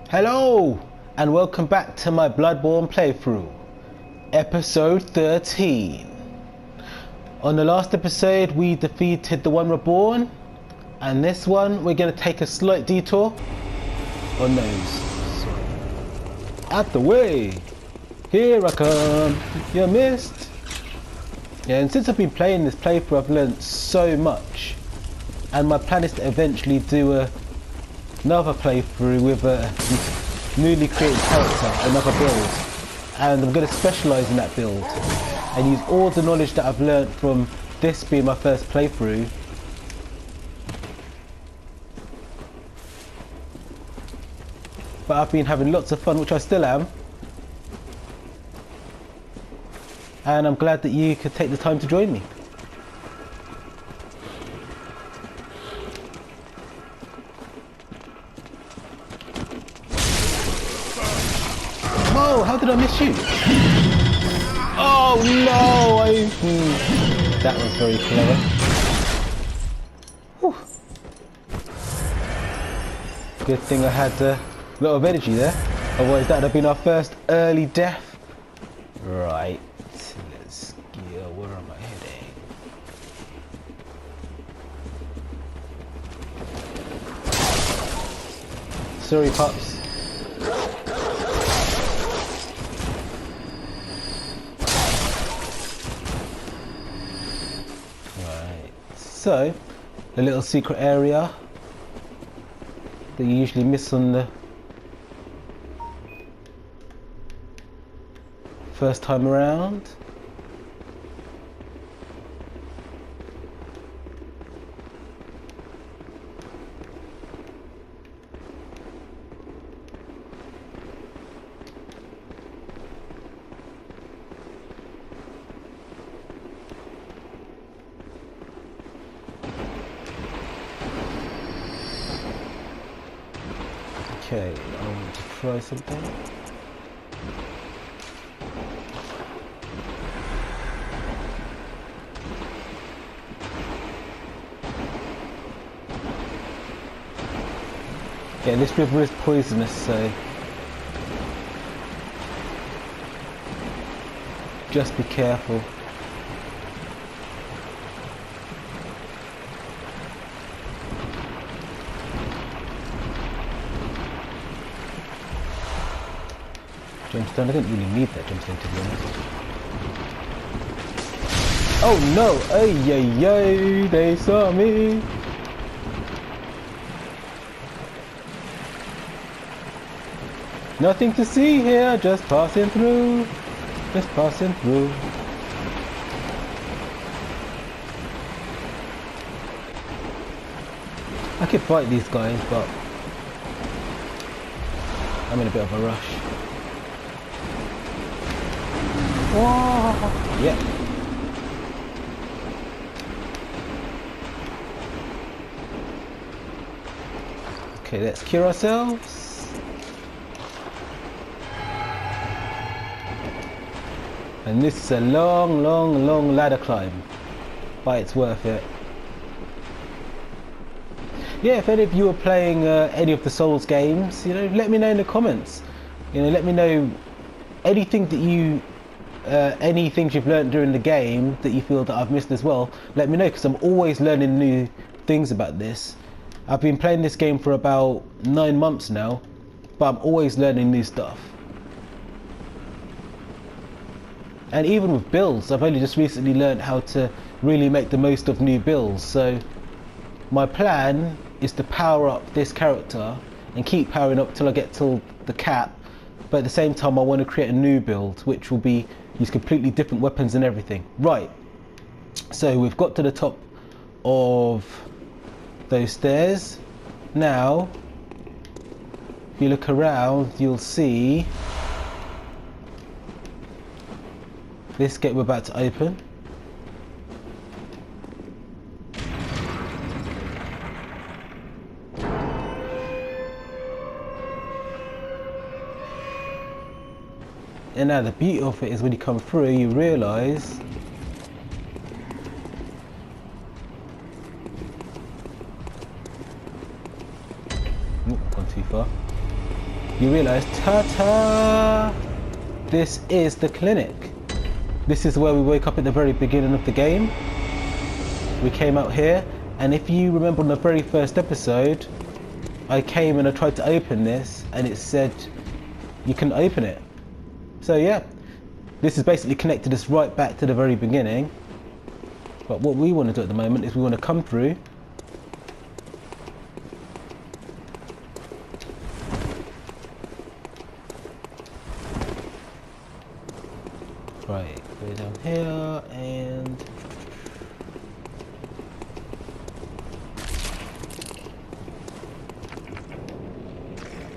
Hello and welcome back to my Bloodborne playthrough, episode 13. On the last episode we defeated the one reborn, and this one we're going to take a slight detour on those. Out the way! Here I come! You missed! Yeah, and since I've been playing this playthrough I've learned so much, and my plan is to eventually do another playthrough with a newly created character, another build, and I'm going to specialise in that build and use all the knowledge that I've learnt from this being my first playthrough but I've been having lots of fun, which I still am, and I'm glad that you could take the time to join me. Whoa, how did I miss you? Oh no, that was very clever. Whew. Good thing I had a lot of energy there, otherwise that would have been our first early death. Right, let's go, where am I heading? Sorry pups. So, the little secret area that you usually miss on the first time around. Okay, I want to try something. Yeah, this river is poisonous, so just be careful. Gemstone, I didn't really need that gemstone to be honest. Oh no! Ay ay ay! They saw me! Nothing to see here, just passing through. Just passing through. I could fight these guys, but I'm in a bit of a rush. Whoa. Yeah. Okay, let's cure ourselves. And this is a long, long, long ladder climb, but it's worth it. Yeah, if any of you are playing any of the Souls games, you know, let me know in the comments. You know, let me know anything that you any things you've learned during the game that you feel that I've missed as well. Let me know, because I'm always learning new things about this. I've been playing this game for about 9 months now, but I'm always learning new stuff. And even with builds, I've only just recently learned how to really make the most of new builds. So my plan is to power up this character and keep powering up till I get till the cap, but at the same time I want to create a new build which will be use completely different weapons and everything. Right, so we've got to the top of those stairs. Now if you look around you'll see this gate we're about to open. And now the beauty of it is when you come through you realise Gone too far. you realise, ta-ta! This is the clinic. This is where we woke up at the very beginning of the game. We came out here, and if you remember on the very first episode, I came and I tried to open this, and it said you couldn't open it. So yeah, this has basically connected us right back to the very beginning. But what we want to do at the moment is we want to come through. Right, go down here and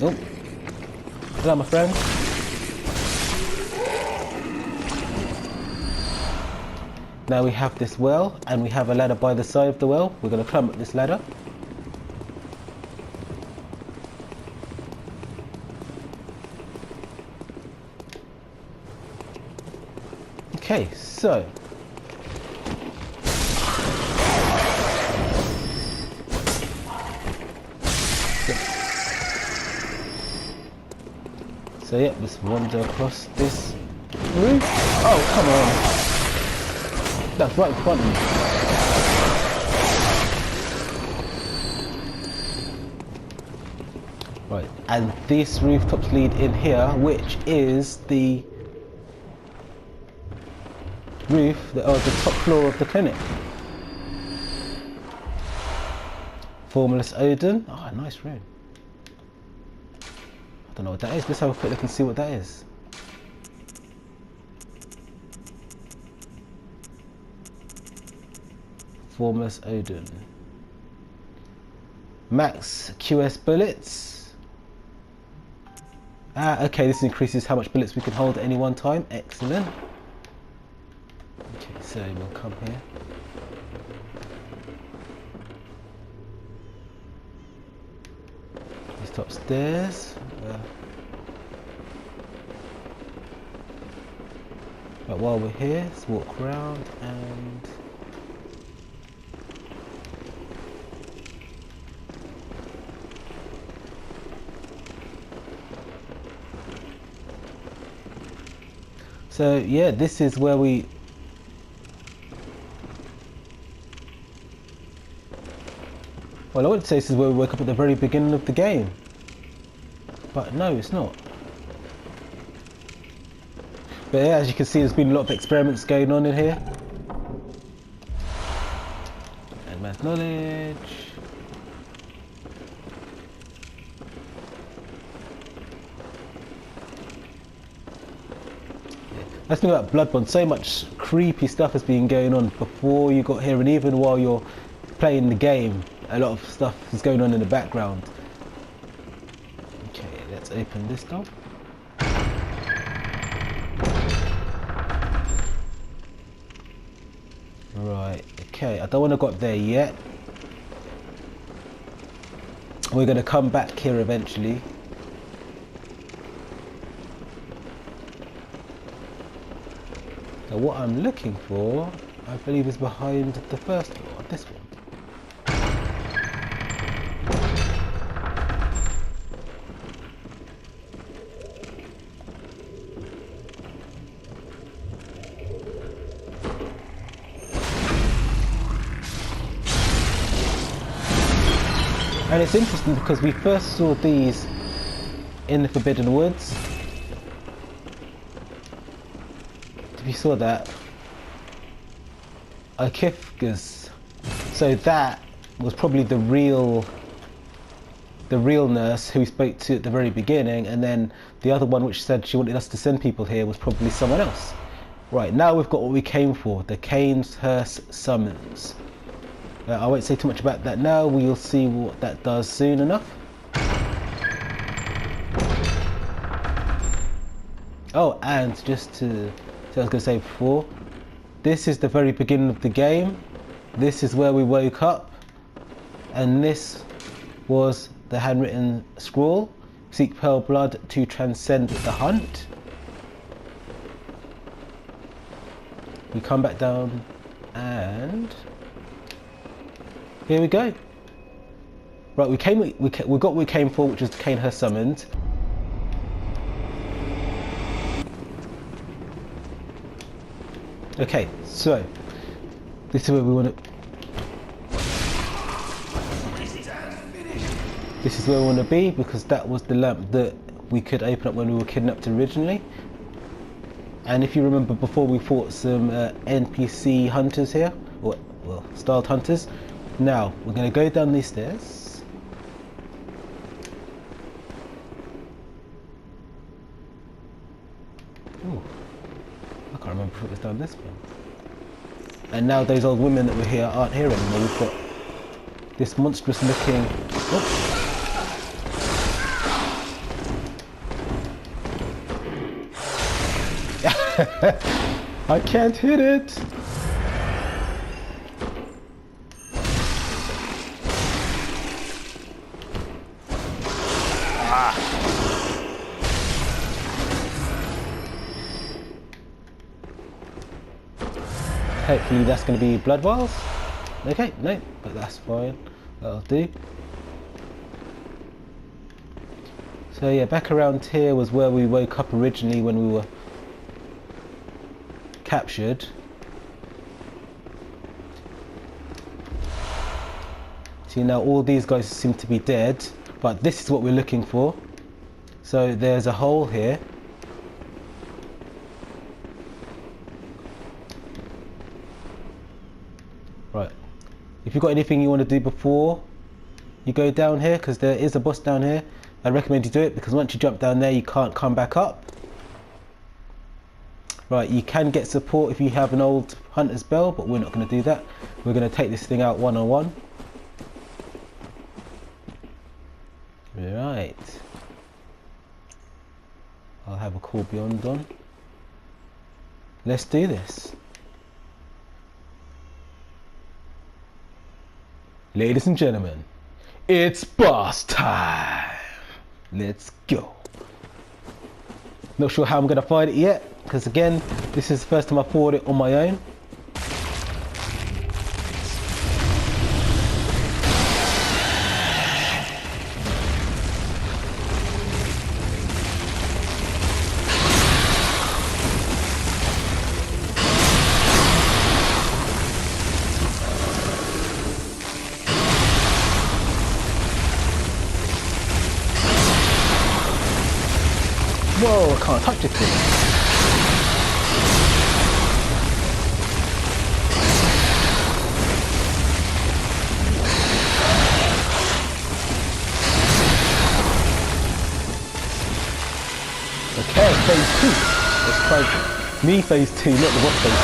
oh, hello my friend. Now we have this well and we have a ladder by the side of the well. We're going to climb up this ladder. Okay, so yeah, let's wander across this roof. Oh, come on. That's right in front of me. Right, and these rooftops lead in here, which is the roof, the top floor of the clinic. Formless Odin. Oh, nice room. I don't know what that is. Let's have a quick look and see what that is. Formless Odin. Max QS bullets. Ah, okay, this increases how much bullets we can hold at any one time. Excellent. Okay, so we'll come here. Just upstairs. But while we're here, let's walk around and so yeah, this is where we well, I would say this is where we woke up at the very beginning of the game. But no, it's not. But yeah, as you can see, there's been a lot of experiments going on in here. Advanced knowledge. That's the thing about Bloodborne, so much creepy stuff has been going on before you got here, and even while you're playing the game, a lot of stuff is going on in the background. Okay, let's open this door. Right, okay, I don't want to go up there yet. We're going to come back here eventually. So what I'm looking for, I believe, is behind the first floor, this one. And it's interesting because we first saw these in the Forbidden Woods. We saw that Akifka's, so that was probably the real nurse who we spoke to at the very beginning, and then the other one which said she wanted us to send people here was probably someone else. Right, now we've got what we came for, the Cainshurst summons. I won't say too much about that now, we'll see what that does soon enough. Oh, and just to, so I was going to say before, this is the very beginning of the game. This is where we woke up, and this was the handwritten scroll. Seek pearl blood to transcend the hunt. We come back down and here we go. Right, we got what we came for, which was the Cainshurst summons. Okay, so this is where we want to. This is where we want to be because that was the lamp that we could open up when we were kidnapped originally. And if you remember, before we fought some NPC hunters here, or well, styled hunters. Now we're going to go down these stairs. Ooh, I can't remember if it was down this one. And now those old women that were here aren't here anymore. We've got this monstrous looking. Oh. I can't hit it. Hopefully that's going to be blood vials. Okay, no, but that's fine. That'll do. So yeah, back around here was where we woke up originally when we were captured. See, now all these guys seem to be dead, but this is what we're looking for. So there's a hole here. Right, if you've got anything you want to do before you go down here, because there is a boss down here, I recommend you do it, because once you jump down there you can't come back up. Right, you can get support if you have an old hunter's bell, but we're not going to do that. We're going to take this thing out one-on-one. Right. I'll have a call beyond on. Let's do this. Ladies and gentlemen, it's boss time. Let's go. Not sure how I'm going to fight it yet, because again, this is the first time I fought it on my own. Whoa, I can't touch this thing. Okay, phase 2. Let's try me phase 2, not the boss phase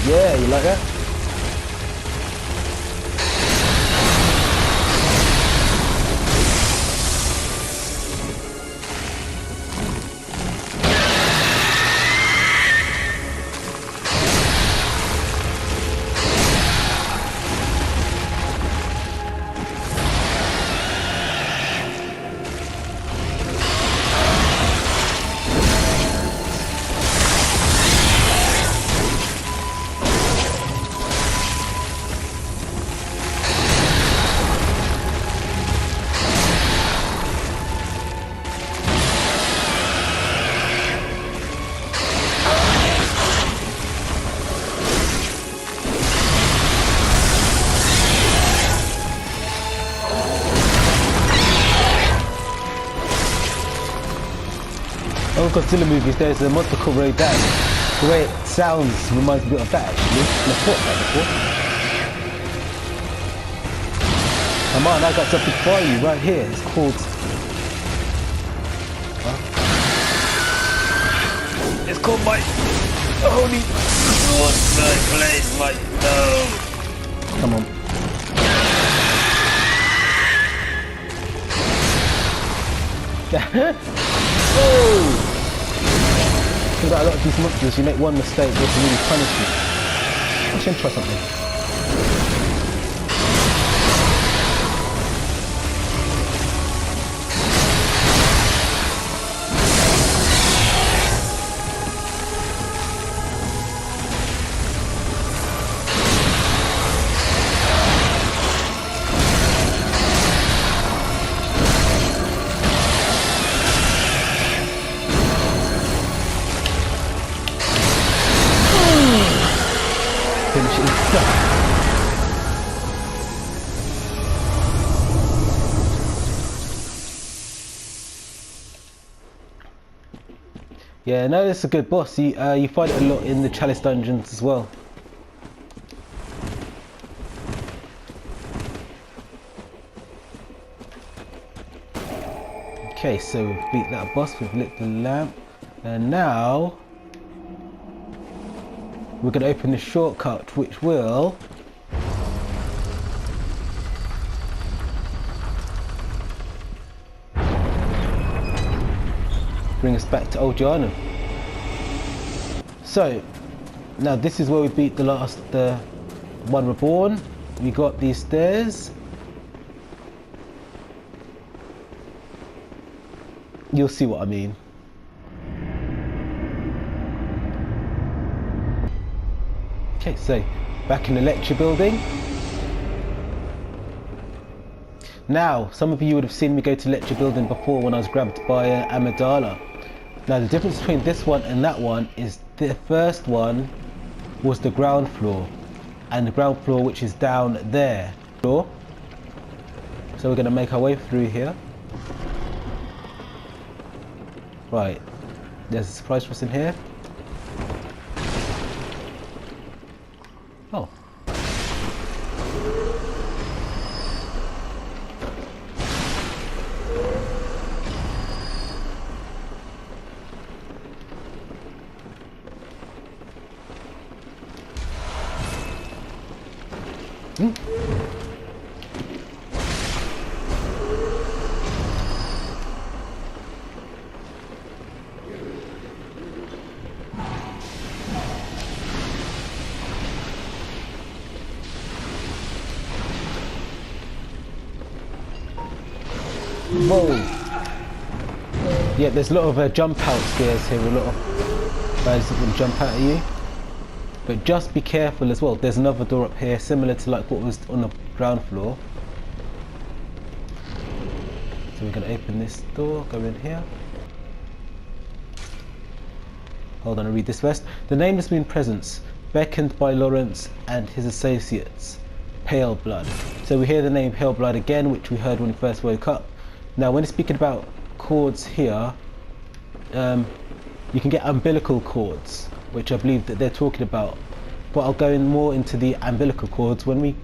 2. Yeah, you like that? All Godzilla movies, there's a monster called Rodan. The way it sounds reminds me of that actually. I've fought that before. Come on, I got something for you right here. It's called... Huh? It's called my... Holy... What's my place? My... No! Come on. Oh! About a lot of these monsters, you make one mistake, they can really punish you. I should try something. Yeah, no, it's a good boss. You fight it a lot in the Chalice dungeons as well. Okay, so we've beat that boss, we've lit the lamp, and now we're going to open the shortcut, which will bring us back to Old Yarnum. So, now this is where we beat the one reborn. We got these stairs. You'll see what I mean. Okay, so back in the lecture building. Now, some of you would have seen me go to the lecture building before when I was grabbed by Amidala. Now, the difference between this one and that one is the first one was the ground floor, and the ground floor which is down there. So we're going to make our way through here. Right, there's a surprise for us in here. Oh. Whoa! Yeah, there's a lot of jump out scares here, a lot of guys that will jump out at you. But just be careful as well. There's another door up here, similar to like what was on the ground floor. So we're going to open this door, go in here. Hold on, I'll read this first. The nameless moon presence, beckoned by Lawrence and his associates. Pale blood. So we hear the name Pale blood again, which we heard when we first woke up. Now when it's speaking about cords here, you can get umbilical cords, which I believe that they're talking about. But I'll go in more into the umbilical cords when we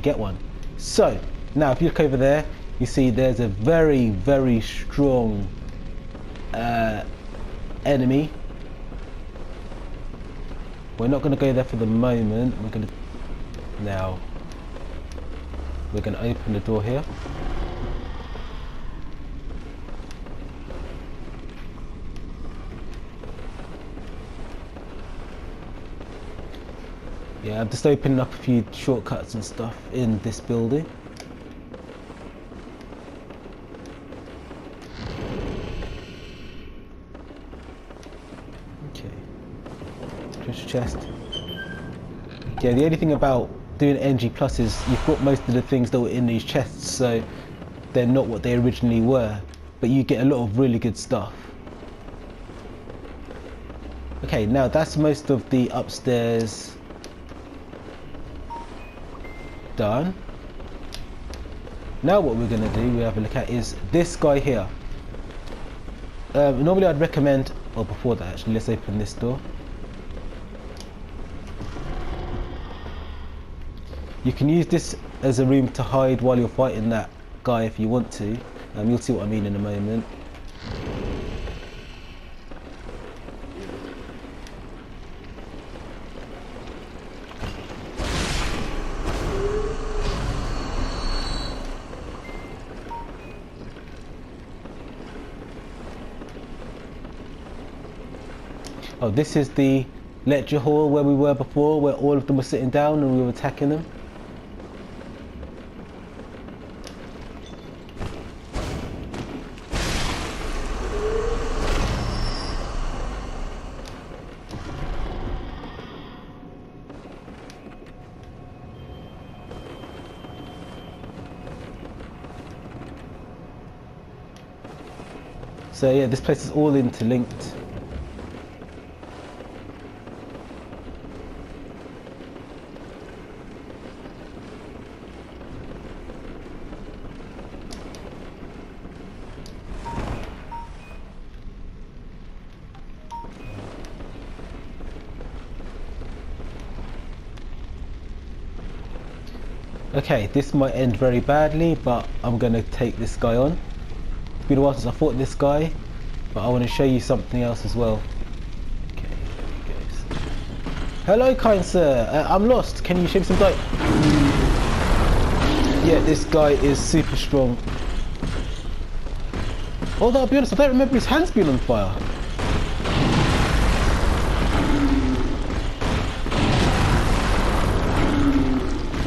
get one. So now if you look over there, you see there's a very, very strong enemy. We're not going to go there for the moment. We're going to open the door here. Yeah, I'm just opening up a few shortcuts and stuff in this building. Okay. Treasure chest. Yeah, the only thing about doing NG Plus is you've got most of the things that were in these chests, so they're not what they originally were, but you get a lot of really good stuff. Okay, now that's most of the upstairs done. Now what we're going to do, we have a look at, is this guy here. Normally I'd recommend, well before that actually, let's open this door. You can use this as a room to hide while you're fighting that guy if you want to. You'll see what I mean in a moment. Oh, this is the lecture hall where we were before, where all of them were sitting down and we were attacking them. So yeah, this place is all interlinked. Okay, this might end very badly, but I'm going to take this guy on. It's been a while since I fought this guy, but I want to show you something else as well. Okay, there he goes. Hello, kind sir. I'm lost. Can you show me some dice? Yeah, this guy is super strong. Although, I'll be honest, I don't remember his hands being on fire.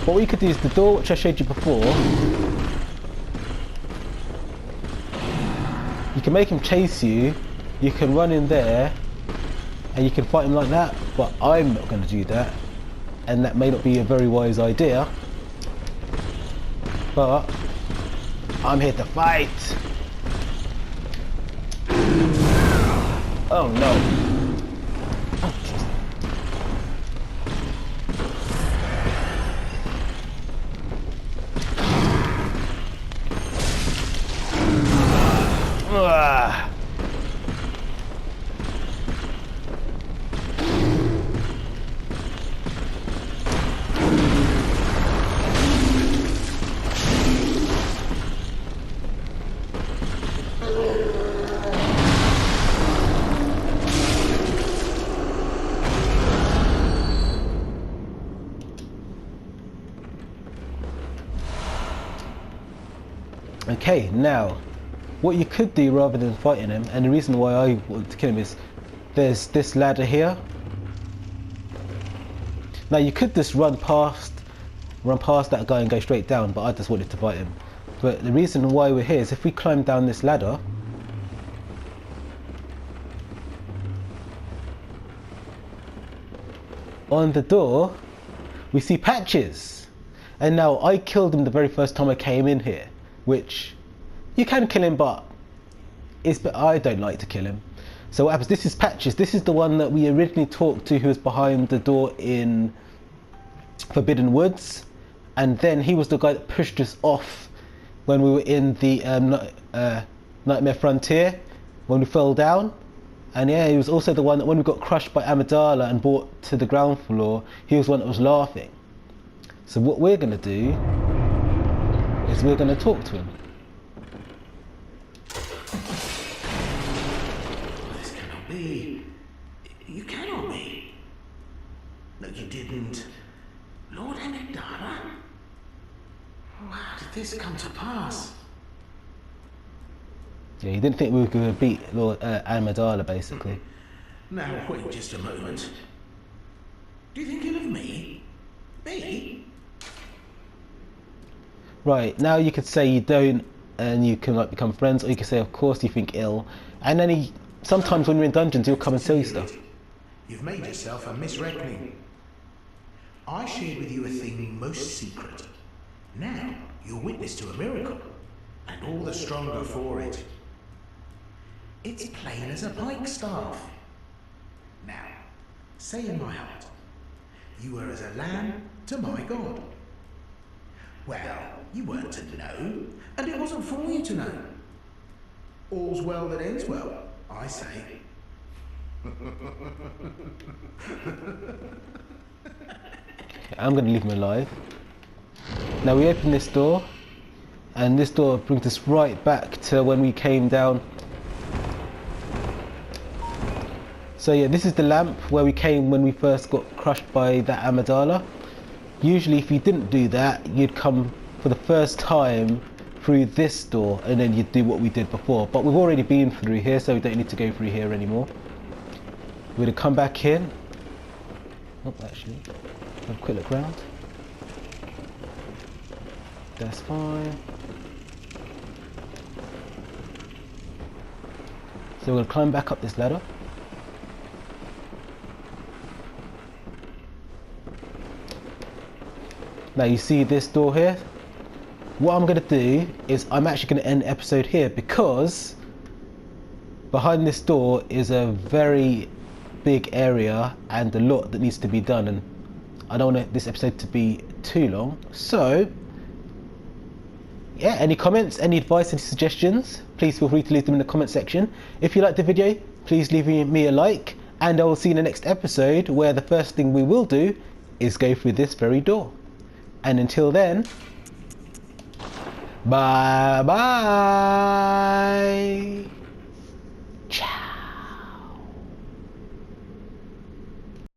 What we could do is the door which I showed you before. You can make him chase you. You can run in there and you can fight him like that, but I'm not going to do that, and that may not be a very wise idea, but I'm here to fight. Oh no. Oh, jeez. Ah. Okay, now what you could do rather than fighting him, and the reason why I want to kill him is there's this ladder here. Now you could just run past that guy and go straight down, but I just wanted to fight him. But the reason why we're here is if we climb down this ladder, on the door we see patches, and now I killed him the very first time I came in here, which you can kill him, but I don't like to kill him. So what happens, this is Patches. This is the one that we originally talked to, who was behind the door in Forbidden Woods, and then he was the guy that pushed us off when we were in the Nightmare Frontier, when we fell down. And yeah, he was also the one that when we got crushed by Amidala and brought to the ground floor, he was the one that was laughing. So what we're going to do is we're going to talk to him. This cannot be. You cannot be. No, you didn't. Lord Amidala? How did this come to pass? Yeah, he didn't think we were going to beat Lord Amidala, basically. Now, wait just a moment. Do you think ill of me? Me? Right, now you could say you don't, and you can like become friends, or you could say, of course you think ill. And then sometimes when you're in dungeons, he'll come and tell you stuff. You've made yourself a misreckoning. I shared with you a thing most secret. Now, you're witness to a miracle, and all the stronger for it. It's plain as a pikestaff. Now, say in my heart, you were as a lamb to my God. Well, you weren't to know, and it wasn't for you to know. All's well that ends well, I say. I'm going to leave him alive. Now we open this door, and this door brings us right back to when we came down. So yeah, this is the lamp where we came when we first got crushed by that Amidala. Usually if you didn't do that, you'd come for the first time through this door, and then you'd do what we did before. But we've already been through here, so we don't need to go through here anymore. We're going to come back in. Oh, actually, have a quick look around. That's fine. So we're going to climb back up this ladder. Now you see this door here. What I'm going to do is I'm actually going to end the episode here, because behind this door is a very big area and a lot that needs to be done, and I don't want this episode to be too long. So yeah, any comments, any advice, any suggestions, please feel free to leave them in the comment section. If you liked the video, please leave me a like, and I will see you in the next episode, where the first thing we will do is go through this very door. And until then, bye bye.